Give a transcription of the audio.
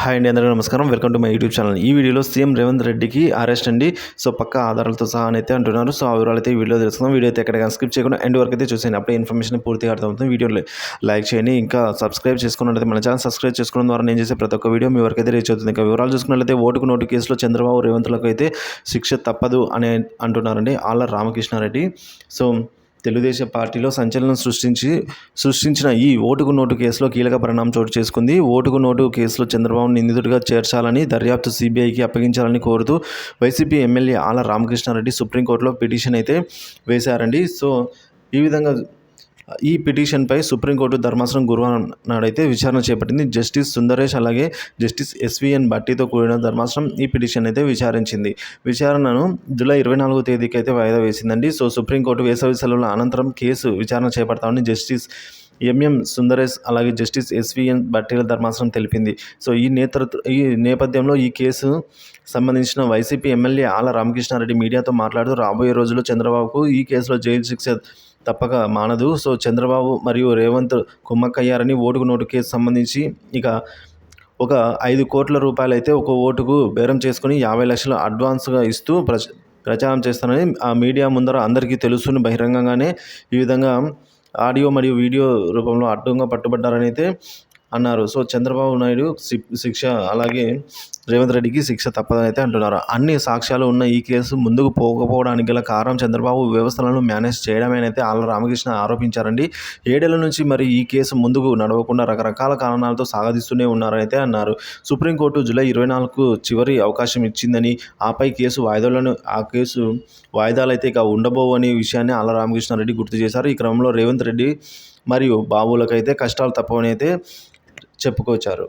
Hi అండి, అందరికీ నమస్కారం. Welcome to my YouTube channel. ఈ వీడియోలో సీఎం రేవంత్ రెడ్డికి అరెస్ట్ అండి. సో పక్కా ఆధారాలతో సహా అయితే అంటున్నారు. సో ఆ వివరాలు అయితే ఈ వీడియో తెలుసుకుందాం. వీడియో అయితే ఎక్కడ స్కిప్ చేయకుండా ఎండ్ వరకు అయితే చూసేయండి. అప్పుడే ఇన్ఫర్మేషన్ పూర్తిగా అర్థమవుతుంది. వీడియోలో లైక్ చేయండి. ఇంకా సబ్స్క్రైబ్ చేసుకున్నట్లయితే మన ఛానల్ సబ్స్క్రైబ్ చేసుకోవడం ద్వారా నేను చేసే ప్రతి ఒక్క వీడియో మీ వరకు అయితే రీచ్ అవుతుంది. ఇంకా వివరాలు చూసుకున్నట్లయితే ఓటుకు నోటు కేసులో చంద్రబాబు రేవంత్లకు అయితే శిక్ష తప్పదు అని అంటున్నారండి ఆళ్ళ రామకృష్ణారెడ్డి. సో తెలుగుదేశం పార్టీలో సంచలనం సృష్టించిన ఈ ఓటుకు నోటు కేసులో కీలక పరిణామం చోటు చేసుకుంది. ఓటుకు నోటు కేసులో చంద్రబాబు నిందితుడిగా చేర్చాలని, దర్యాప్తు సిబిఐకి అప్పగించాలని కోరుతూ వైసీపీ ఎమ్మెల్యే ఆళ్ళ రామకృష్ణారెడ్డి సుప్రీంకోర్టులో పిటిషన్ అయితే వేశారండి. సో ఈ విధంగా ఈ పిటిషన్పై సుప్రీంకోర్టు ధర్మాసనం గురువారం నాడైతే విచారణ చేపట్టింది. జస్టిస్ సుందరేష్ అలాగే జస్టిస్ ఎస్విఎన్ భట్టితో కూడిన ధర్మాసనం ఈ పిటిషన్ అయితే విచారించింది. విచారణను జూలై 24వ తేదీకి అయితే వాయిదా వేసిందండి. సో సుప్రీంకోర్టు వేసవి సెలవుల అనంతరం కేసు విచారణ చేపడతామని జస్టిస్ ఎంఎం సుందరేష్ అలాగే జస్టిస్ ఎస్విఎన్ భట్టిల ధర్మాసనం తెలిపింది. సో ఈ నేపథ్యంలో ఈ కేసు సంబంధించిన వైసీపీ ఎమ్మెల్యే ఆళ్ళ రామకృష్ణారెడ్డి మీడియాతో మాట్లాడుతూ రాబోయే రోజుల్లో చంద్రబాబుకు ఈ కేసులో జైలు శిక్ష తప్పక మానదు. సో చంద్రబాబు మరియు రేవంత్ కుమ్మక్కయ్యారని, ఓటుకు నోటు కేసు సంబంధించి ఇక ఒక 5 కోట్ల రూపాయలు అయితే ఒక ఓటుకు బేరం చేసుకుని 50 లక్షలు అడ్వాన్స్గా ఇస్తూ ప్రచారం చేస్తానని ఆ మీడియా ముందర అందరికీ తెలుసుని బహిరంగంగానే ఈ విధంగా ఆడియో మరియు వీడియో రూపంలో అడ్డంగా పట్టుబడ్డారని అయితే అన్నారు. సో చంద్రబాబు నాయుడు శిక్ష అలాగే రేవంత్ రెడ్డికి శిక్ష తప్పదని అయితే అంటున్నారు. అన్ని సాక్ష్యాలు ఉన్న ఈ కేసు ముందుకు పోకపోవడానికి గల కారణం చంద్రబాబు వ్యవస్థలను మేనేజ్ చేయడమేనైతే ఆళ్ళ రామకృష్ణ ఆరోపించారండి. 7 ఏళ్ల నుంచి మరి ఈ కేసు ముందుకు నడవకుండా రకరకాల కారణాలతో సాగదీస్తూనే ఉన్నారని అయితే అన్నారు. సుప్రీంకోర్టు జూలై 24కు చివరి అవకాశం ఇచ్చిందని, ఆపై ఆ కేసు వాయిదాలైతే ఇక ఉండబోవని విషయాన్ని ఆళ్ళ రామకృష్ణారెడ్డి గుర్తు చేశారు. ఈ క్రమంలో రేవంత్ రెడ్డి మరియు బాబులకైతే కష్టాలు తప్పవని అయితే చెప్పుకొచ్చారు.